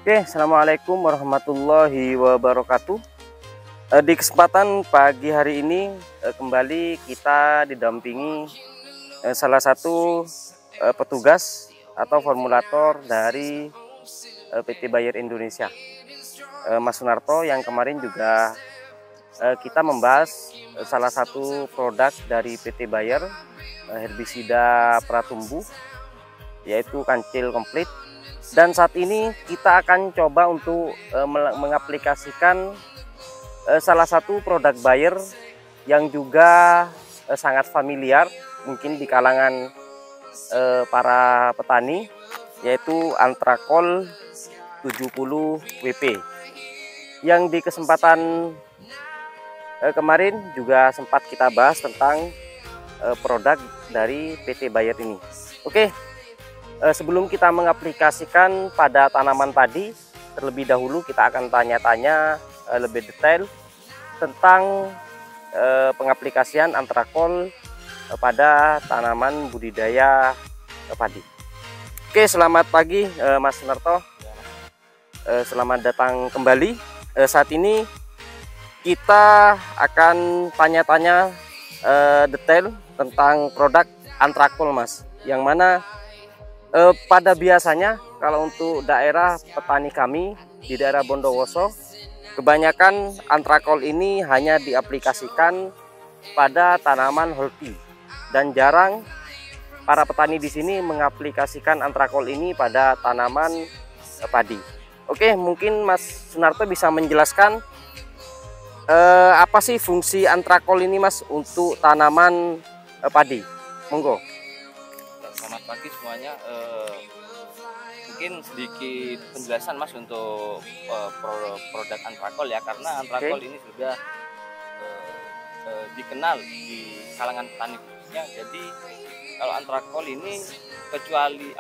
Oke, assalamualaikum warahmatullahi wabarakatuh. Di kesempatan pagi hari ini kembali kita didampingi salah satu petugas atau formulator dari PT Bayer Indonesia, Mas Sunarto, yang kemarin juga kita membahas salah satu produk dari PT Bayer, herbisida pratumbuh, yaitu Kancil Komplit. Dan saat ini kita akan coba untuk mengaplikasikan salah satu produk Bayer yang juga sangat familiar mungkin di kalangan para petani, yaitu Antrakol 70 WP, yang di kesempatan kemarin juga sempat kita bahas tentang produk dari PT Bayer ini. Oke, sebelum kita mengaplikasikan pada tanaman padi, terlebih dahulu kita akan tanya-tanya lebih detail tentang pengaplikasian Antrakol pada tanaman budidaya padi. Oke, selamat pagi Mas Sunarto. Selamat datang kembali. Saat ini kita akan tanya-tanya detail tentang produk Antrakol, Mas, yang mana pada biasanya kalau untuk daerah petani kami di daerah Bondowoso, kebanyakan Antrakol ini hanya diaplikasikan pada tanaman holti, dan jarang para petani di sini mengaplikasikan Antrakol ini pada tanaman padi. Oke, mungkin Mas Sunarto bisa menjelaskan apa sih fungsi Antrakol ini, Mas, untuk tanaman padi? Monggo. Selamat pagi semuanya. Mungkin sedikit penjelasan, Mas, untuk produk Antrakol ya, karena Antrakol ini sudah dikenal di kalangan petani khususnya. Jadi kalau Antrakol ini kecuali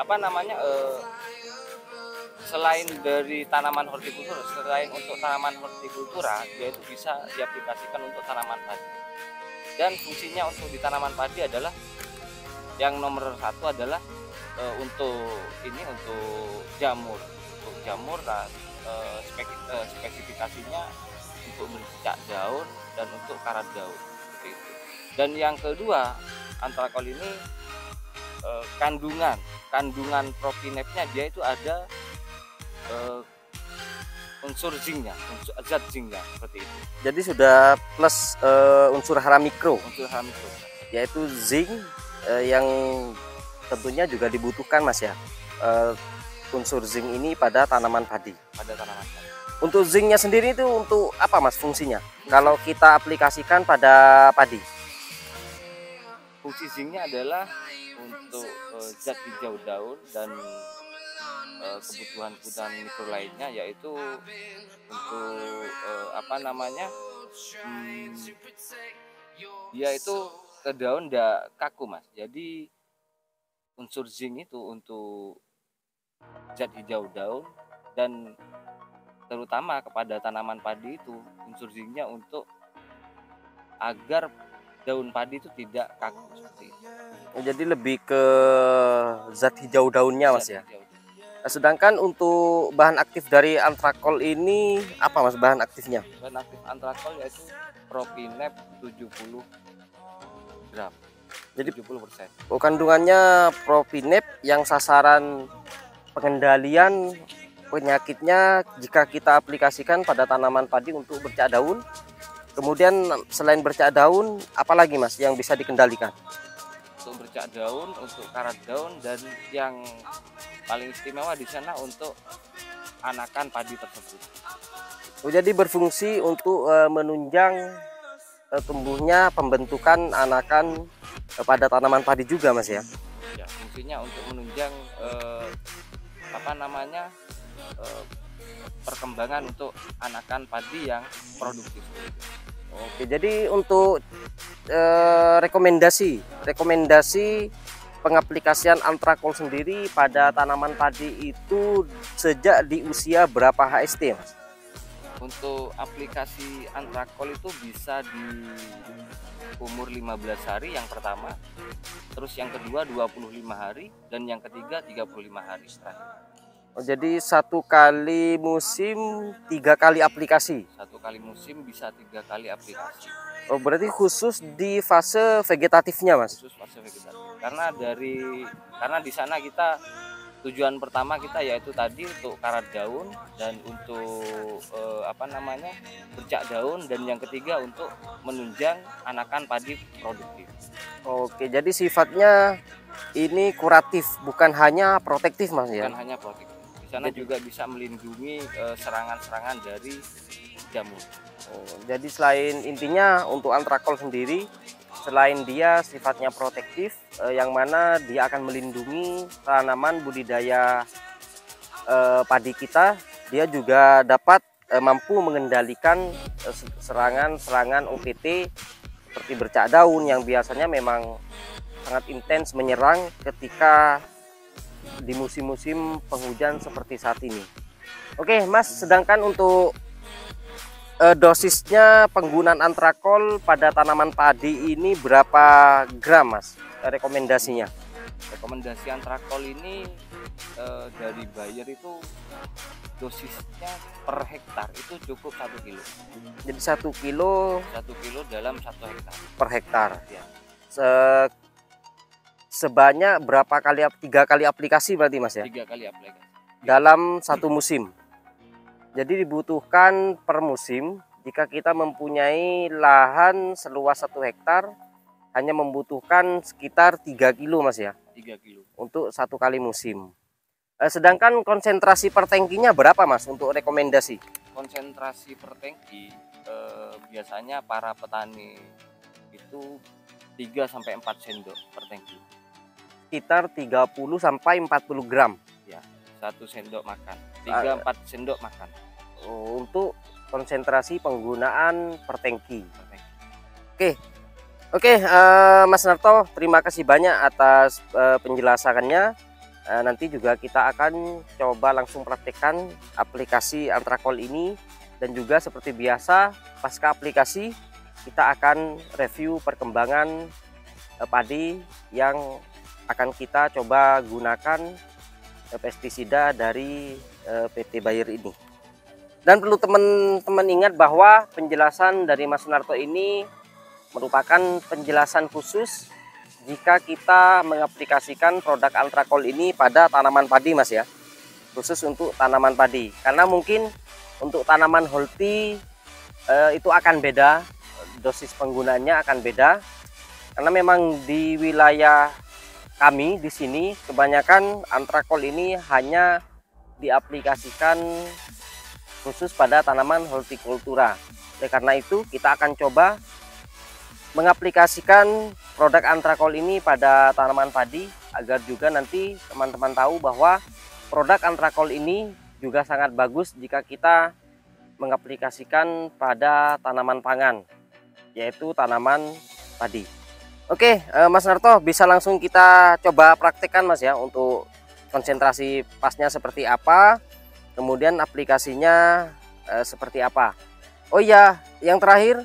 selain dari tanaman hortikultura, selain untuk tanaman hortikultura, dia itu bisa diaplikasikan untuk tanaman padi. Dan fungsinya untuk di tanaman padi adalah yang nomor satu adalah untuk jamur. Untuk jamur, spesifikasinya untuk bercak daun dan untuk karat daun, seperti itu. Dan yang kedua, Antrakol ini kandungan propinepnya dia itu ada unsur zinknya, zat zinknya, seperti itu. Jadi sudah plus unsur hara mikro, yaitu zinc, yang tentunya juga dibutuhkan, Mas, ya, unsur zinc ini pada tanaman padi. Untuk zincnya sendiri itu untuk apa, Mas, fungsinya kalau kita aplikasikan pada padi? Fungsi zincnya adalah untuk zat hijau daun dan kebutuhan mikro lainnya, yaitu untuk dia itu ke daun tidak kaku, Mas. Jadi unsur zinc itu untuk zat hijau daun, dan terutama kepada tanaman padi itu unsur zincnya untuk agar daun padi itu tidak kaku, seperti itu. Jadi lebih ke zat hijau daunnya, Mas, ya. Sedangkan untuk bahan aktif dari Antrakol ini apa, Mas, bahan aktifnya? Bahan aktif Antrakol yaitu propinep 70 gram. Jadi 70%. Kandungannya propinep yang sasaran pengendalian penyakitnya jika kita aplikasikan pada tanaman padi untuk bercak daun. Kemudian selain bercak daun, apalagi, Mas, yang bisa dikendalikan? Untuk bercak daun, untuk karat daun, dan yang paling istimewa di sana untuk anakan padi tersebut. Jadi berfungsi untuk menunjang tumbuhnya pembentukan anakan pada tanaman padi juga, Mas, ya? Ya, fungsinya untuk menunjang perkembangan untuk anakan padi yang produktif. Oke, jadi untuk rekomendasi pengaplikasian Antrakol sendiri pada tanaman padi itu sejak di usia berapa HST, Mas? Untuk aplikasi Antrakol itu bisa di umur 15 hari yang pertama, terus yang kedua 25 hari, dan yang ketiga 35 hari setelah. Oh, jadi satu kali musim 3 kali aplikasi. Satu kali musim bisa 3 kali aplikasi. Oh, berarti khusus di fase vegetatifnya, Mas? Khusus fase vegetatif. Karena di sana kita tujuan pertama kita yaitu tadi untuk karat daun dan untuk bercak daun, dan yang ketiga untuk menunjang anakan padi produktif. Oke, jadi sifatnya ini kuratif, bukan hanya protektif, Mas, ya? Bukan hanya protektif. Di sana juga bisa melindungi serangan-serangan dari jamur. Oh, jadi selain intinya untuk antrakol sendiri, selain dia sifatnya protektif, yang mana dia akan melindungi tanaman budidaya padi kita, dia juga dapat mampu mengendalikan serangan-serangan OPT seperti bercak daun yang biasanya memang sangat intens menyerang ketika di musim-musim penghujan seperti saat ini. Oke, Mas, sedangkan untuk dosisnya penggunaan antrakol pada tanaman padi ini berapa gram, Mas? Rekomendasinya? Rekomendasi antrakol ini dari Bayer itu dosisnya per hektar itu cukup 1 kilo. Jadi 1 kilo dalam 1 hektar per hektar ya. Sebanyak berapa kali? 3 kali aplikasi berarti, Mas, ya? 3 kali aplikasi dalam satu musim. Jadi dibutuhkan per musim, jika kita mempunyai lahan seluas 1 hektar hanya membutuhkan sekitar 3 kilo, Mas, ya? 3 kilo untuk 1 kali musim. Sedangkan konsentrasi per tangkinya berapa, Mas, untuk rekomendasi? Konsentrasi per tangki biasanya para petani itu 3-4 sendok per tangki. Sekitar 30-40 gram. Ya, 1 sendok makan. 3-4 sendok makan. Untuk konsentrasi penggunaan per tangki. Oke, Mas Narto, terima kasih banyak atas penjelasannya. Nanti juga kita akan coba langsung praktekkan aplikasi antrakol ini, dan juga seperti biasa pasca aplikasi kita akan review perkembangan padi yang akan kita coba gunakan pestisida dari PT Bayer ini. Dan perlu teman-teman ingat bahwa penjelasan dari Mas Narto ini merupakan penjelasan khusus jika kita mengaplikasikan produk antrakol ini pada tanaman padi, Mas, ya. Khusus untuk tanaman padi. Karena mungkin untuk tanaman holti itu akan beda, dosis penggunaannya akan beda. Karena memang di wilayah kami di sini kebanyakan antrakol ini hanya diaplikasikan khusus pada tanaman hortikultura. Oleh karena itu kita akan coba mengaplikasikan produk antrakol ini pada tanaman padi agar juga nanti teman-teman tahu bahwa produk antrakol ini juga sangat bagus jika kita mengaplikasikan pada tanaman pangan, yaitu tanaman padi. Oke, Mas Narto, bisa langsung kita coba praktekkan, Mas, ya, untuk konsentrasi pasnya seperti apa, kemudian aplikasinya seperti apa. Oh iya, yang terakhir,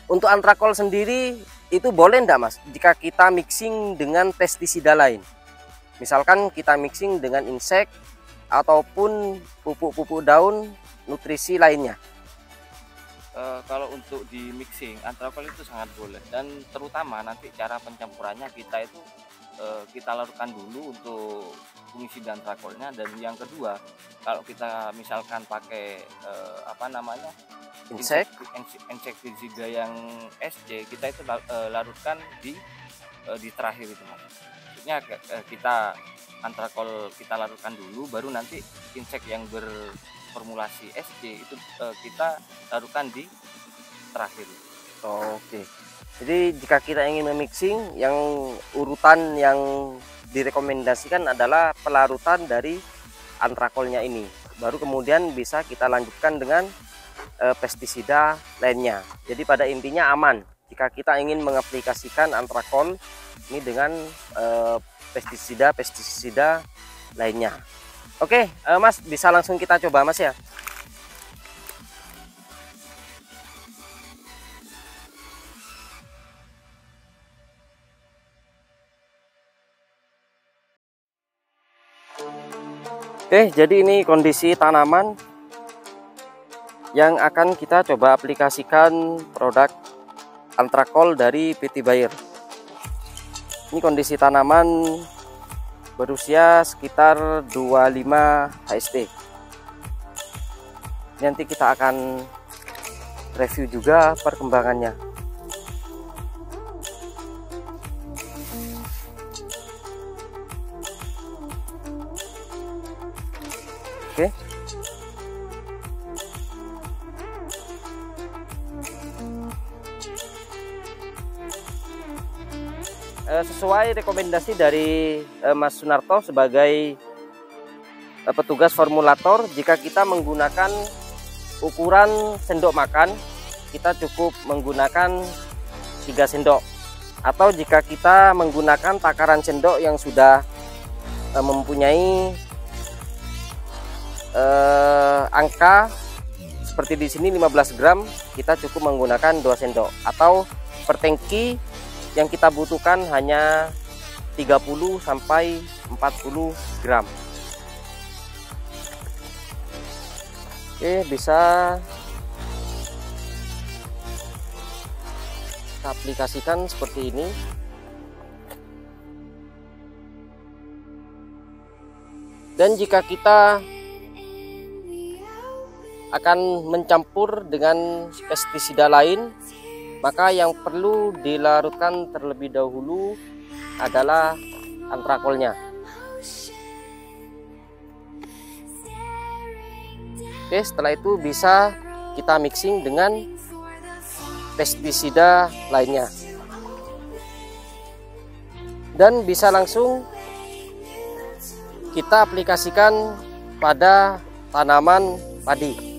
untuk antrakol sendiri itu boleh enggak, Mas, jika kita mixing dengan pestisida lain? Misalkan kita mixing dengan insek ataupun pupuk-pupuk daun nutrisi lainnya. Kalau untuk di mixing antrakol itu sangat boleh, dan terutama nanti cara pencampurannya kita itu kita larutkan dulu untuk fungisida antrakolnya, dan yang kedua kalau kita misalkan pakai insektisida yang SC, kita itu larutkan di terakhir itu, Mas. Maksudnya kita antrakol kita larutkan dulu, baru nanti insek yang formulasi SC itu kita larutkan di terakhir. Oke. Jadi jika kita ingin memixing, yang urutan yang direkomendasikan adalah pelarutan dari antrakolnya ini. Baru kemudian bisa kita lanjutkan dengan pestisida lainnya. Jadi pada intinya aman jika kita ingin mengaplikasikan antrakol ini dengan pestisida lainnya. Oke, Mas, bisa langsung kita coba, Mas, ya. Oke, jadi ini kondisi tanaman yang akan kita coba aplikasikan produk Antrakol dari PT Bayer. Ini kondisi tanaman berusia sekitar 25 HST. Nanti kita akan review juga perkembangannya. Oke. Sesuai rekomendasi dari Mas Sunarto sebagai petugas formulator, jika kita menggunakan ukuran sendok makan, kita cukup menggunakan 3 sendok. Atau jika kita menggunakan takaran sendok yang sudah mempunyai angka seperti di sini 15 gram, kita cukup menggunakan 2 sendok. Atau per tangki yang kita butuhkan hanya 30 sampai 40 gram. Oke, bisa kita aplikasikan seperti ini. Dan jika kita akan mencampur dengan pestisida lain, maka yang perlu dilarutkan terlebih dahulu adalah antrakolnya. Oke, setelah itu bisa kita mixing dengan pestisida lainnya. Dan bisa langsung kita aplikasikan pada tanaman padi.